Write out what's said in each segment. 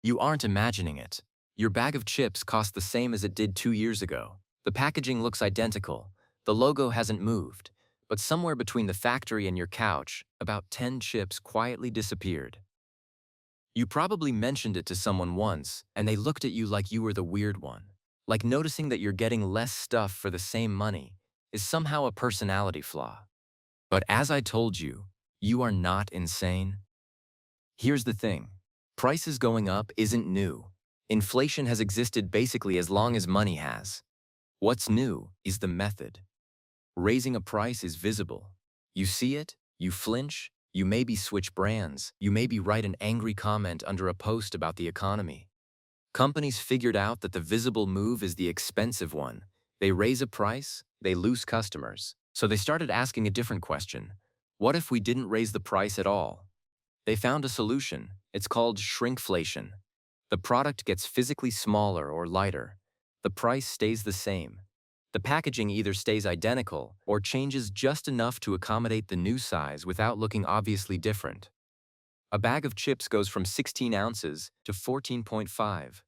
You aren't imagining it. Your bag of chips costs the same as it did 2 years ago. The packaging looks identical. The logo hasn't moved. But somewhere between the factory and your couch, about 10 chips quietly disappeared. You probably mentioned it to someone once, and they looked at you like you were the weird one. Like noticing that you're getting less stuff for the same money is somehow a personality flaw. But as I told you, you are not insane. Here's the thing. Prices going up isn't new. Inflation has existed basically as long as money has. What's new is the method. Raising a price is visible. You see it, you flinch, you maybe switch brands, you maybe write an angry comment under a post about the economy. Companies figured out that the visible move is the expensive one. They raise a price, they lose customers. So they started asking a different question. What if we didn't raise the price at all? They found a solution. It's called shrinkflation. The product gets physically smaller or lighter. The price stays the same. The packaging either stays identical or changes just enough to accommodate the new size without looking obviously different. A bag of chips goes from 16 ounces to 14.5.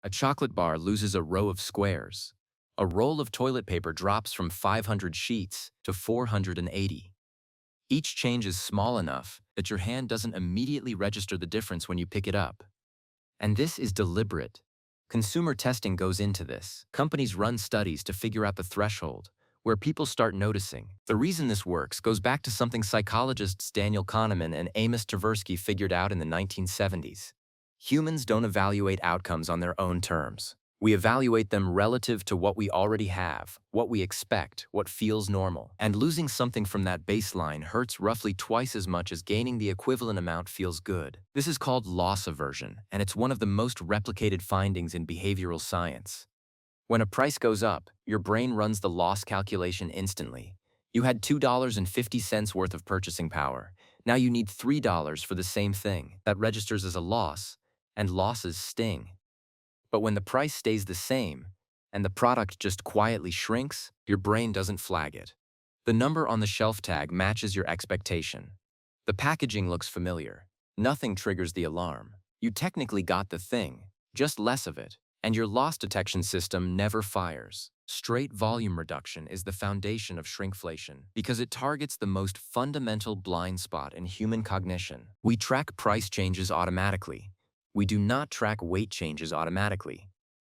A chocolate bar loses a row of squares. A roll of toilet paper drops from 500 sheets to 480. Each change is small enough that your hand doesn't immediately register the difference when you pick it up. And this is deliberate. Consumer testing goes into this. Companies run studies to figure out the threshold, where people start noticing. The reason this works goes back to something psychologists Daniel Kahneman and Amos Tversky figured out in the 1970s. Humans don't evaluate outcomes on their own terms. We evaluate them relative to what we already have, what we expect, what feels normal. And losing something from that baseline hurts roughly twice as much as gaining the equivalent amount feels good. This is called loss aversion, and it's one of the most replicated findings in behavioral science. When a price goes up, your brain runs the loss calculation instantly. You had $2.50 worth of purchasing power. Now you need $3 for the same thing. That registers as a loss, and losses sting. But when the price stays the same, and the product just quietly shrinks, your brain doesn't flag it. The number on the shelf tag matches your expectation. The packaging looks familiar. Nothing triggers the alarm. You technically got the thing, just less of it, and your loss detection system never fires. Straight volume reduction is the foundation of shrinkflation because it targets the most fundamental blind spot in human cognition. We track price changes automatically. We do not track weight changes automatically.